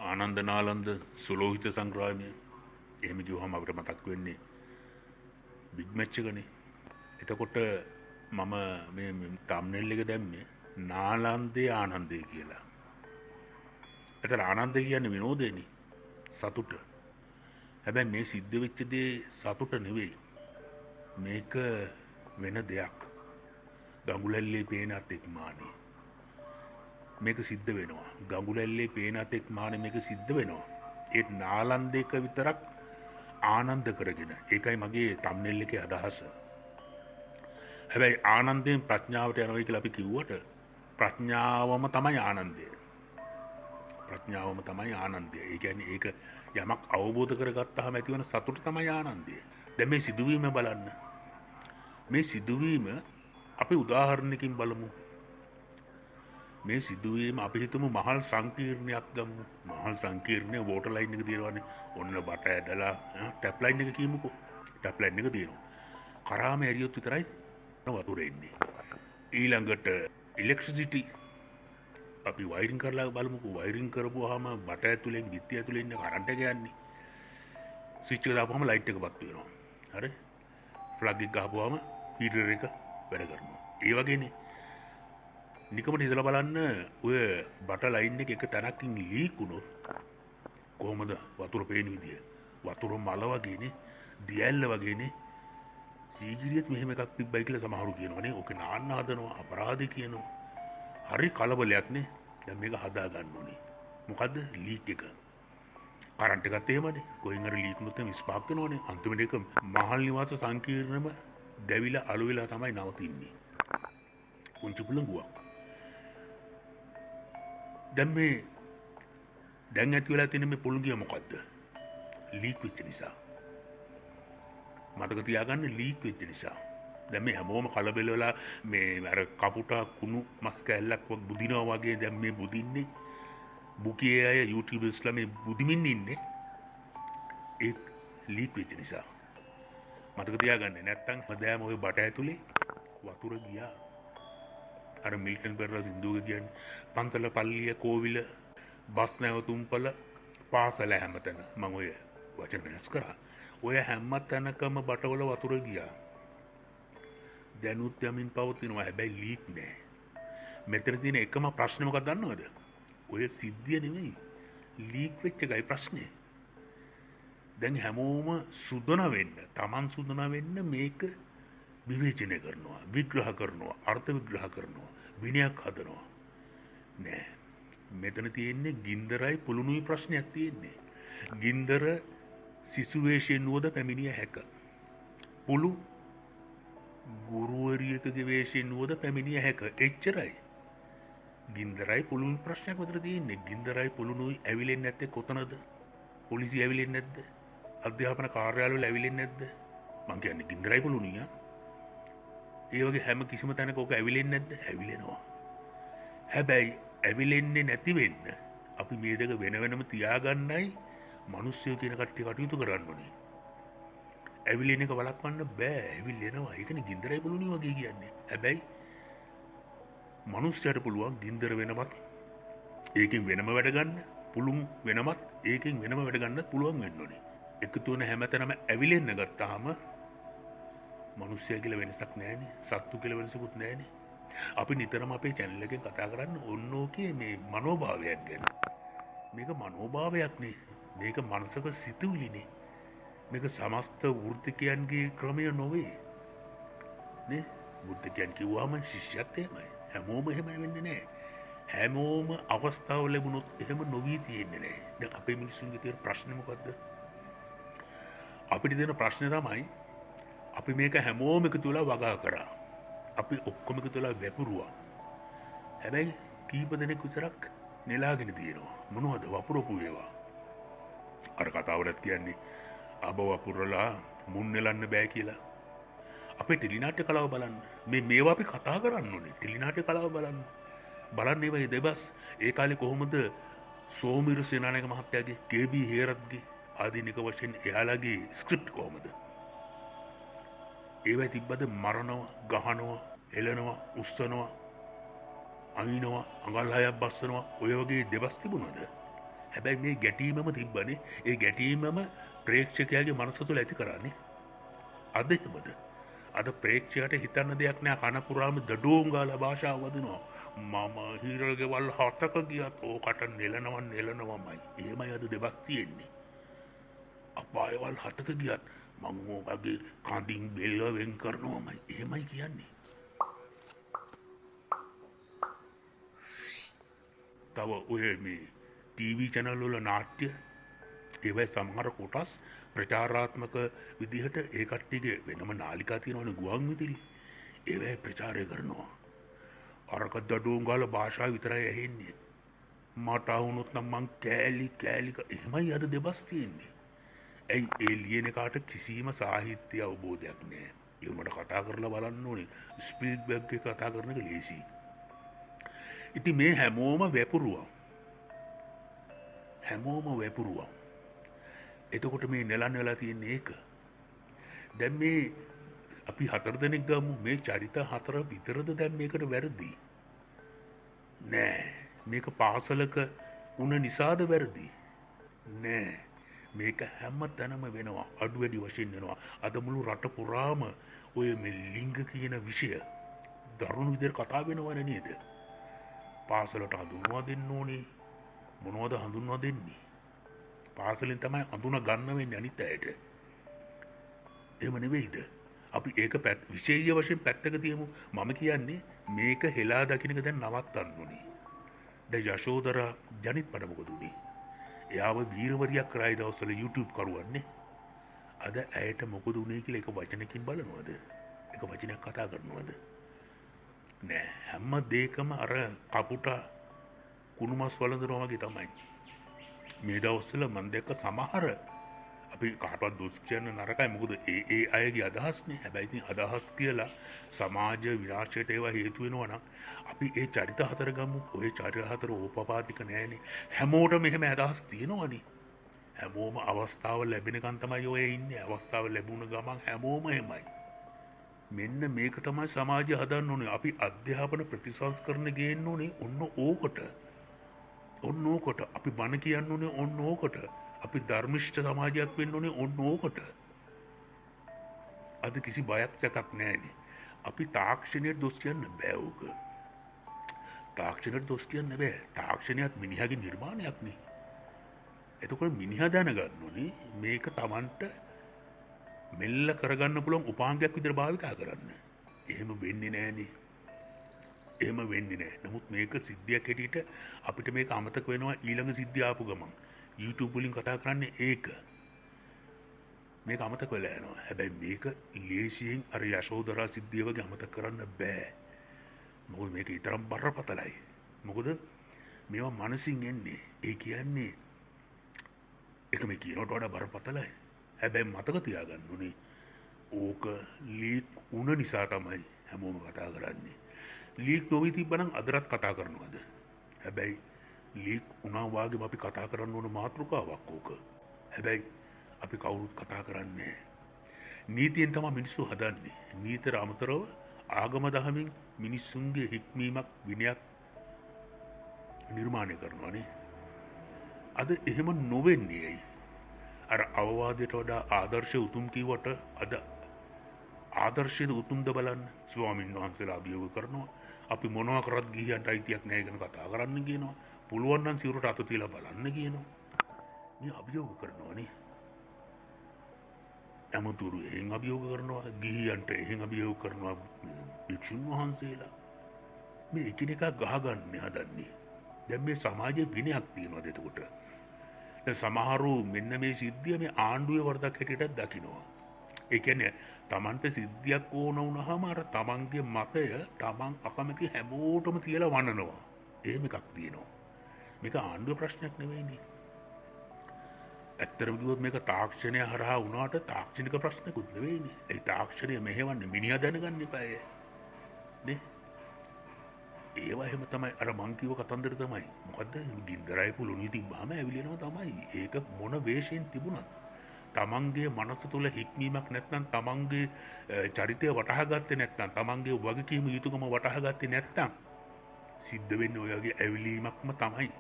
ආනන්ද නාලන්ද සුලෝහිත සංග්‍රාමය එහෙම කිව්වම අපිට මතක් වෙන්නේ බිග් මැච් එකනේ. එතකොට මම මේ තම්නෙල් එක දැම්මේ නාලන්දේ ආනන්දේ කියලා. එතන ආනන්දේ කියන්නේ විනෝදේනේ, සතුට. හැබැයි මේ සිද්ධ වෙච්ච දේ සතුට නෙවෙයි. මේක වෙන දෙයක්. ගඟුලැල්ලේ පේනත් එක්මානේ. මේක සිද්ධ වෙනවා. ගඟුලැල්ලේ පේනත් එක්මානේ මේක සිද්ධ වෙනවා. ඒ නාලන්දේක විතරක් ආනන්ද කරගෙන. ඒකයි මගේ තම්නෙල් එකේ අදහස. හැබැයි ආනන්දයෙන් ප්‍රඥාවට යනවා කියලා අපි කිව්වට ප්‍රඥාවම තමයි ආනන්දය. ප්‍රඥාවම තමයි ආනන්දය. ඒ කියන්නේ ඒක යමක් අවබෝධ කරගත්තාම ඇතිවන සතුට තමයි ආනන්දය. දැන් මේ සිදුවීම බලන්න. මේ සිදුවීම අපි උදාහරණයකින් බලමු. මේ සිදුවීම අපි හිතමු මහල් සංකීර්ණයක් ගමු. මහල් සංකීර්ණයේ වෝටර් ලයින් එක තියෙනවානේ. ඔන්න බට ඇදලා ටැප් ලයින් එක කියමුකෝ. ටැප් ලයින් එක තියෙනවා. කරාම ඇරියොත් විතරයි වතුර එන්නේ. ඊළඟට ඉලෙක්ට්‍රිසිටි අපි වයරින් කරලා බලමුකෝ. වයරින් කරපුවාම බට ඇතුලෙන් බිත්ති ඇතුලෙන් ඉන්න කරන්ට් එක යන්නේ. ස්විච් එක දාපුවාම ලයිට් එක පත් වෙනවා. හරි? ප්ලග් එක ගහපුවාම හීටර් එක වැඩ කරනවා. ඒ වගේනේ. නිකමට හිතලා බලන්න ඔය බට ලයින් එක තැනකින් ලීක් වුණොත් කොහොමද වතුර පේන විදිය? වතුර මල වගේනේ, දියැල්ල වගේනේ. සීගිරියත් මෙහෙම එකක් තිබ්බයි කියලා සමහරු කියනවානේ. ඕක නාන්න හදනවා, අපරාධේ කියනවා. හරි කලබලයක් නේ. දැන් මේක හදා ගන්න ඕනේ. මොකද්ද? ලීක් එක. කරන්ට් එකත් එහෙමනේ. කොහෙන් හරි ලීක් වුණොත් විස්පාක් වෙනවනේ. අන්තිමට ඒක මහල් නිවාස සංකීර්ණම දැවිලා අළු වෙලා තමයි නවතින්නේ. පුංචි පුළඟුවක්. දැන් ඇති වෙලා තියෙන මේ පුළඟිය මොකද්ද? ලීක් වෙච්ච නිසා. මතක තියාගන්න ලීක් වෙච්ච නිසා. දැන් මේ හැමෝම කලබල වෙලා මේ අර කපුටා කුණු මස් කැල්ලක් බුදිනවා වගේ දැන් මේ බුදින්නේ. බුකියේ අය YouTubeර්ස්ලා මේ බුදිමින් ඉන්නේ. ඒ ලීක් වෙච්ච නිසා. මතක තියාගන්න. නැත්තම් හදාම ඔය බට ඇතුලේ වතුර ගියා. අර මිල්ටන් පෙරේරා සින්දුවක කියන්නේ පන්සල පල්ලිය කෝවිල බස් නැවතුම්පල පාසල හැමතැන. මම ඔය වචන වෙනස් කරා. ඔය හැම තැනකම බටවල වතුර ගියා. දැනුත් යමින් පවතිනවා. හැබැයි ලීක් නෑ. මෙතන තියෙන එකම ප්‍රශ්නේ මොකක්ද දන්නවද? ඔය සිද්ධිය නෙමෙයි. ලීක් වෙච්ච එකයි ප්‍රශ්නේ. දැන් හැමෝම සුදන වෙන්න, Taman සුදන වෙන්න මේක විවේචනය කරනවා, විග්‍රහ කරනවා, අර්ථ විග්‍රහ කරනවා, විනයක් හදනවා. නෑ. මෙතන තියෙන්නේ ගින්දරයි පුළුණුයි ප්‍රශ්නයක් තියෙන්නේ. ගින්දර සිසු වේශයෙන් වුවද පැමිණිය හැක. පුළු ගුරුවරියකගේ වේශයෙන් වුවද පැමිණිය හැක. එච්චරයි. ගින්දරයි පුළුණුයි ප්‍රශ්නයක් විතර තියෙන්නේ. ගින්දරයි පුළුණුයි ඇවිලෙන්නේ නැත්තේ කොතනද? පොලිසිය ඇවිලෙන්නේ නැද්ද? අධ්‍යාපන කාර්යාලවල ඇවිලෙන්නේ නැද්ද? මං කියන්නේ ගින්දරයි පුළුණුයි. ඒ වගේ හැම කිසිම තැනක ඔක ඇවිලෙන්නේ නැද්ද? ඇවිලෙනවා. හැබැයි ඇවිලෙන්නේ නැති වෙන්න අපි මේ දෙක වෙන වෙනම තියාගන්නයි මිනිස්සු කියන කට්ටිය කටයුතු කරන්න ඕනේ. ඇවිලෙන එක වළක්වන්න බෑ. ඇවිලෙනවා. ඒකනේ ගින්දරයි පුළුණුයි වගේ කියන්නේ. හැබැයි මිනිස්සුන්ට පුළුවන් ගින්දර වෙනමත් ඒකෙන් වෙනම වැඩ ගන්න, පුළුන් වෙනමත් ඒකෙන් වෙනම වැඩ ගන්නත් පුළුවන් වෙන්න ඕනේ. එකතු වෙන හැමතැනම ඇවිලෙන්න ගත්තාම මිනිස්සයා කියලා වෙනසක් නැහැනේ. සත්තු කියලා වෙනසකුත් නැහැනේ. අපි නිතරම අපේ channel එකෙන් කතා කරන්නේ ඕනෝකේ මේ මනෝභාවයක් ගැන. මේක මනෝභාවයක් නේ. මේක මනසක සිතුවිලිනේ. මේක සමස්ත වෘත්තිකයන්ගේ ක්‍රමය නොවේ. නේ? වෘත්තිකයන් කිව්වම ශිෂ්‍යත් එහෙමයි. හැමෝම එහෙම වෙන්නේ නැහැ. හැමෝම අවස්ථාව ලැබුණොත් එහෙම නොවී තියෙන්නේ නැහැ. දැන් අපේ මිනිස්සුන්ගේ තියෙන ප්‍රශ්නේ මොකද්ද? අපිට තියෙන ප්‍රශ්නේ තමයි අපි මේක හැමෝම එකතු වෙලා වගා කරා. අපි ඔක්කොම එකතු වෙලා වැපුරුවා. හැබැයි කීප දෙනෙක් විතරක් නෙලාගෙන තියෙනවා. මොනවද වපුරපු ඒවා? අර කතාවලත් කියන්නේ අබ වපුරලා මුන් නෙලන්න බෑ කියලා. අපේ ටෙලිනාට්‍ය කලාව බලන්න. මේවා අපි කතා කරන්න ඕනේ. ටෙලිනාට්‍ය කලාව බලන්න. බලන්න ඒවා දෙබස් ඒ කාලේ කොහොමද සෝමිර සේනානායක මහත්තයාගේ කේ.බී. හේරත්ගේ ආධුනික වශයෙන් එයාලගේ ස්ක්‍රිප්ට් කොහොමද? ඒවා තිබ්බද මරනවා, ගහනවා, එලනවා, උස්සනවා, අනිනවා, අඟල් හයක් බස්සනවා ඔය වගේ දෙබස් තිබුණාද? හැබැයි මේ ගැටීමම තිබ්බනේ. ඒ ගැටීමම ප්‍රේක්ෂකයාගේ මනස තුළ ඇති කරන්නේ. අද එහෙමද? අද ප්‍රේක්ෂකයාට හිතන්න දෙයක් නෑ. කන පුරාම දඩෝම් ගාලා භාෂාව වදිනවා. මම හිරගෙවල් 7ක ගියත් ඕකට නෙලනවමයි. එහෙමයි අද දෙබස් තියෙන්නේ. අපායවල් 7ක ගියත් මම ඕකගේ කඳින් බෙල්ල වෙන් කරනවමයි. එහෙමයි කියන්නේ. තව ඔය මේ ටීවී චැනල් වල නාට්‍ය ඒවයි සමහර කොටස් ප්‍රචාරාත්මක විදිහට ඒ කට්ටියගේ වෙනම නාලිකා තියෙනවනේ ගුවන් විදුලි. ඒවයි ප්‍රචාරය කරනවා. අරක දඩුවම් ගාලා භාෂාව විතරයි ඇහෙන්නේ. මට වුණොත් නම් මං කෑලි එහෙමයි අද දෙබස් තියෙන්නේ. ඇයි ඒ ලියන කාට කිසිම සාහිත්‍ය අවබෝධයක් නෑ. ඒ උඹට කතා කරලා බලන්න ඕනේ. ස්පීඩ්බැක් එක කතා කරන එක ලේසි. ඉතින් මේ හැමෝම වැපුරුවා. එතකොට මේ නෙලන්න වෙලා තියෙන්නේ ඒක. දැන් මේ අපි 4 දෙනෙක් ගමු. මේ චරිත 4 විතරද දැන් මේකට වැරදි? නෑ. මේක පාසලක උන නිසාද වැරදි? නෑ. මේක හැම තැනම වෙනවා. අඩු වැඩි වශයෙන් වෙනවා. අද මුළු රට පුරාම ඔය මේ ලිංග කියන විෂය දරුණු විදිහට කතා වෙනවනේ නේද? පාසලට හඳුන්වා දෙන්න ඕනේ. මොනවද හඳුන්වා දෙන්නේ? පාසලෙන් තමයි හඳුනා ගන්න වෙන්නේ අනිත් අයට. එහෙම නෙවෙයිද? අපි ඒක විශේෂ වශයෙන් පැත්තක තියමු. මම කියන්නේ මේක හෙලා දකින්න එක දැන් නවත්තන්න ඕනේ. දැන් යශෝදරා ජනිත් මට මොකද උනේ? එයාව වීරවරියක් කරයි දවස්වල YouTube කරුවන්නේ. අද ඇයට මොකද උනේ කියලා එක වචනකින් බලනවද? එක වචනයක් කතා කරනවද? නෑ. හැම දෙයකම අර කපුට කුණුමස් වළඳනවා වගේ තමයි. මේ දවස්වල මම දැක්ක සමහර අපි කාටවත් දොස් කියන්න නරකයි. මොකද ඒ අයගේ අදහස්නේ. හැබැයි ඉතින් අදහස් කියලා සමාජ විනාශයට ඒවා හේතු වෙනවා නම් අපි ඒ චරිත 4 ගමු. ඔය චරිත 4 ඕපපාතික නෑනේ. හැමෝටම එහෙම අදහස් තියෙනවනේ. හැමෝම අවස්ථාව ලැබෙනකන් තමයි ඔය ඉන්නේ. අවස්ථාව ලැබුණ ගමන් හැමෝම එහෙමයි. මෙන්න මේක තමයි සමාජය හදන්න ඕනේ. අපි අධ්‍යාපන ප්‍රතිසංස්කරණ ගේන්න ඕනේ ඔන්න ඕකට. අපි බණ කියන්න ඕනේ ඔන්න ඕකට. අපි ධර්මිෂ්ඨ සමාජයක් වෙන්න ඕනේ ඔන්න ඕකට. අද කිසි බයක් සැකක් නැහැනේ. අපි තාක්ෂණයට දොස් කියන්න බෑ ඕක. තාක්ෂණයට දොස් කියන්න බෑ. තාක්ෂණයත් මිනිහාගේ නිර්මාණයක් නේ. එතකොට මිනිහා දැනගන්න ඕනේ මේක Tamanට මෙල්ල කරගන්න පුළුවන් උපාංගයක් විදිහට භාවිතා කරන්න. එහෙම වෙන්නේ නෑනේ. නමුත් මේක සිද්ධියක් හැටියට අපිට මේක අමතක වෙනවා ඊළඟ සිද්ධිය ආපු ගමන්. YouTube වලින් කතා කරන්නේ ඒක. මේක අමතක වෙලා යනවා. හැබැයි මේක ලේසියෙන් අර යශෝදරා සිද්ධිය වගේ අමතක කරන්න බෑ. මොකද මේක ඊතරම් බරපතලයි. මොකද මේවා මනසින් එන්නේ. ඒ කියන්නේ ඒක මේ කියනට වඩා බරපතලයි. හැබැයි මතක තියාගන්න ඕනේ ඕක ලීක් වුණ නිසා තමයි හැමෝම කතා කරන්නේ. ලීක් නොවී තිබ්බනම් අදටත් කතා කරනවද? හැබැයි ලීක් වුණා වගේම අපි කතා කරන්න ඕන මාතෘකාවක් ඕක. හැබැයි අපි කවුරුත් කතා කරන්නේ නැහැ. නීතියෙන් තමයි මිනිස්සු හදන්නේ. නීතියට අමතරව ආගම දහමින් මිනිස්සුන්ගේ හික්මීමක් විනයක් නිර්මාණය කරනවානේ. අද එහෙම නොවෙන්නේ ඇයි? අර අවවාදයට වඩා ආදර්ශය උතුම් කිව්වට අද ආදර්ශයේ උතුම්ද බලන්න ස්වාමීන් වහන්සේලා අභියෝග කරනවා. අපි මොනවා කරත් ගිහියන්ට අයිතියක් නැහැ ගැන කතා කරන්න කියනවා. පුළුවන් නම් සිවුරට අත තියලා බලන්න කියනවා. මේ අභියෝග කරනවානේ. අමතුරු එහෙන් අභියෝග කරනවා. ගිහියන්ට එහෙන් අභියෝග කරනවා භික්ෂුන් වහන්සේලා. මේ එකිනෙකා ගහගන්න හදන්නේ. දැන් මේ සමාජයේ විනයක් තියෙනවද එතකොට? දැන් සමහරු මෙන්න මේ සිද්ධිය මේ ආණ්ඩුවේ වරදක් හැටියට දකිනවා. ඒ කියන්නේ Tamante සිද්ධියක් ඕන වුණාම අර Tamanගේ මතය Taman අකමැති හැමෝටම තියලා වන්නනවා. එහෙම එකක් තියෙනවා. මේක ආණ්ඩුවේ ප්‍රශ්නයක් නෙවෙයිනේ. ඇත්තටම කිව්වොත් මේක තාක්ෂණය හරහා වුණාට තාක්ෂණික ප්‍රශ්නකුත් නෙවෙයිනේ. ඒ තාක්ෂණය මෙහෙවන්නේ මිනිහා දැනගන්න එපාය. නේ? ඒවා එහෙම තමයි අර මං කිව්ව කතන්දර තමයි. මොකද්ද? ගින්දරයි පුළුණුයි තිබ්බාම ඇවිලෙනවා තමයි. ඒක මොන වේශයෙන් තිබුණත් තමන්ගේ මනස තුළ හික්මීමක් නැත්නම් තමන්ගේ චරිතය වටහා ගත්තේ නැත්නම් තමන්ගේ වගකීම යුතුකම වටහා ගත්තේ නැත්නම් සිද්ධ වෙන්නේ ඔය වගේ ඇවිලීමක්ම තමයි.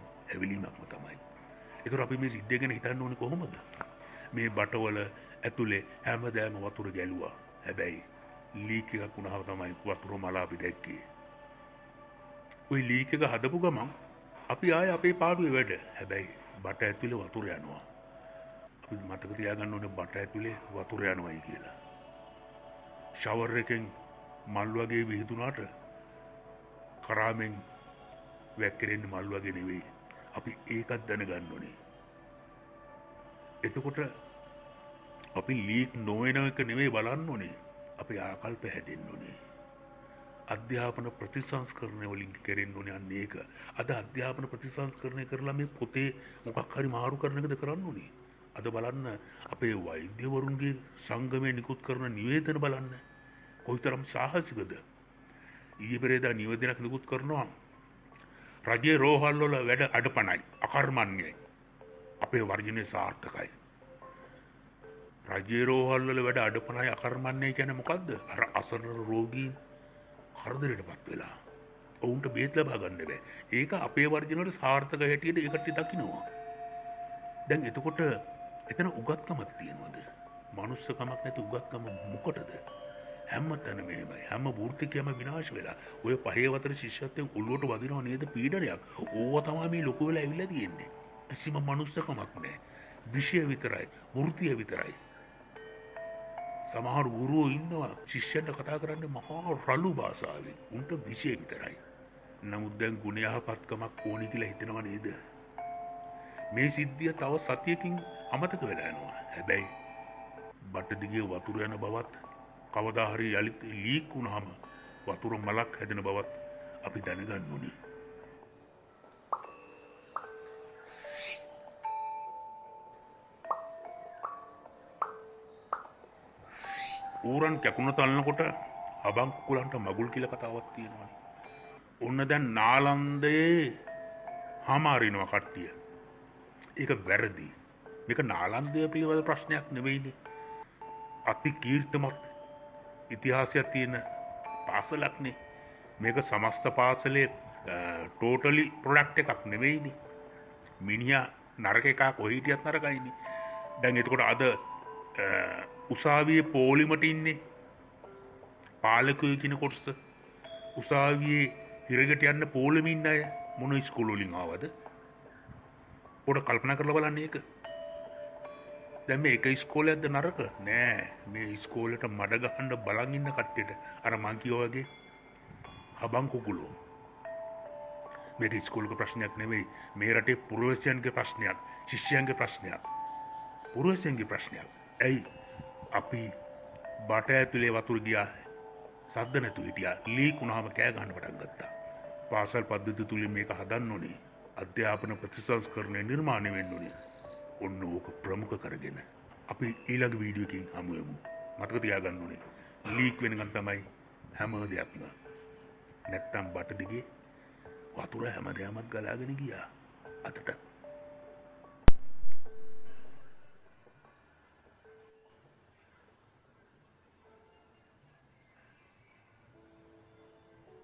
ඒතර අපි මේ සිද්ධිය ගැන හිතන්න ඕනේ කොහොමද? මේ බටවල ඇතුලේ හැමදාම වතුර ගැලුවා. හැබැයි ලීක් එකක් වුණාම තමයි වතුර මල අපි දැක්කේ. ওই ලීක් එක හදපු ගමන් අපි ආයේ අපේ පාඩුවේ වැඩ. හැබැයි බට ඇතුලේ වතුර යනවා. අපි මතක තියාගන්න ඕනේ බට ඇතුලේ වතුර යනවායි කියලා. ෂවර් එකෙන් මල් වගේ විහිදුනාට කරාමෙන් වැක්කිරෙන්නේ මල් වගේ නෙවෙයි. අපි ඒකත් දැනගන්න ඕනේ. එතකොට අපි ලීක් නොවන එක නෙවෙයි බලන්න ඕනේ. අපේ ආකල්ප හැදෙන්න ඕනේ. අධ්‍යාපන ප්‍රතිසංස්කරණය වලින් කෙරෙන්න ඕනේ අන්න ඒක. අද අධ්‍යාපන ප්‍රතිසංස්කරණය කරලා මේ පොතේ මොකක් හරි මාරු කරන එකද කරන්න ඕනේ. අද බලන්න අපේ වෛද්‍යවරුන්ගේ සංගමයේ නිකුත් කරන නිවේදන බලන්න. කොයිතරම් සාහසිකද. ඊයේ පෙරේදා නිවේදනයක් නිකුත් කරනවා. රජයේ රෝහල් වල වැඩ අඩපණයි, අකර්මණ්‍යයි. අපේ වර්ජනයේ සාර්ථකයි. රජයේ රෝහල් වල වැඩ අඩපණයි අකර්මණ්‍යයි කියන්නේ මොකද්ද? අර අසරණ රෝගී කරදරයටපත් වෙලා. ඔවුන්ට බේත් ලබා ගන්න බැහැ. ඒක අපේ වර්ජනවල සාර්ථක හැටියට ඒකට දකින්නවා. දැන් එතකොට එතන උගත්කමක් තියෙනවද? මනුස්සකමක් නැති උගත්කම මොකටද? හැමතැනම මේමයි. හැම වෘත්තිකයම විනාශ වෙලා. ඔය පහේ වතර ශිෂ්‍යත්වයෙන් ඔළුවට වදිනව නේද පීඩනයක්. ඕවා තමයි මේ ලොකු වෙලා ඇවිල්ලා තියෙන්නේ. කිසිම මනුස්සකමක් නැහැ. විෂය විතරයි, වෘත්තිය විතරයි. සමහර ගුරුවෝ ඉන්නවා ශිෂ්‍යයන්ට කතා කරන්නේ මහා රළු භාෂාවෙන්. උන්ට විෂය විතරයි. නමුත් දැන් ගුණ යහපත්කමක් ඕනි කියලා හිතනව නේද? මේ සිද්ධිය තව සතියකින් අමතක වෙලා යනවා. හැබැයි බටදිගේ වතුර යන බවත් කවදා හරි යලිත් ලීක් වුණාම වතුර මලක් හැදෙන බවත් අපි දැනගන්න ඕනේ. ඌරන් කැකුණ තලනකොට හබන් කුකුලන්ට මගුල් කියලා කතාවක් තියෙනවා. ඔන්න දැන් නාලන්දයේ හමාරිනවා කට්ටිය. ඒක වැරදි. මේක නාලන්දය පිළිබඳ ප්‍රශ්නයක් නෙවෙයිනේ. අති කීර්තිමත් ඉතිහාසයක් තියෙන පාසලක්නේ. මේක සමස්ත පාසලේ ටෝටලි ප්‍රොඩක්ට් එකක් නෙවෙයිනේ. මිනිහා නරක එකක් කොහේ හිටියත් නරකයිනේ. දැන් එතකොට අද උසාවියේ පොලිමට ඉන්නේ පාලකයෝ කියන කොටස. උසාවියේ හිරකට යන්න පොලිමේ ඉන්න අය මොන ඉස්කෝල වලින් ආවද? පොඩ කල්පනා කරලා බලන්න ඒක. දැන් මේ එක ඉස්කෝලයක්ද නරක? නෑ. මේ ඉස්කෝලේට මඩ ගහන්න බලන් ඉන්න කට්ටියට අර මං කියෝ වගේ හබන් කුකුලෝ. මේක ඉස්කෝලේක ප්‍රශ්නයක් නෙවෙයි. මේ රටේ පුරවැසියන්ගේ ප්‍රශ්නයක්, ශිෂ්‍යයන්ගේ ප්‍රශ්නයක්, පුරවැසියන්ගේ ප්‍රශ්නයක්. ඇයි අපි බට ඇතුලේ වතුර ගියා සද්ද නැතුව හිටියා. ලීක් වුණාම කෑ ගන්න පටන් ගත්තා. පාසල් පද්ධතිය තුලින් මේක හදන්න ඕනේ. අධ්‍යාපන ප්‍රතිසංස්කරණය නිර්මාණය වෙන්න ඕනේ. ඔන්න ඕක ප්‍රමුඛ කරගෙන අපි ඊළඟ වීඩියෝ එකකින් හමු වෙමු. මතක තියාගන්න ඕනේ ලීක් වෙනකන් තමයි හැම දෙයක්ම. නැත්තම් බට දිගේ වතුර හැමදාමත් ගලාගෙන ගියා අතට.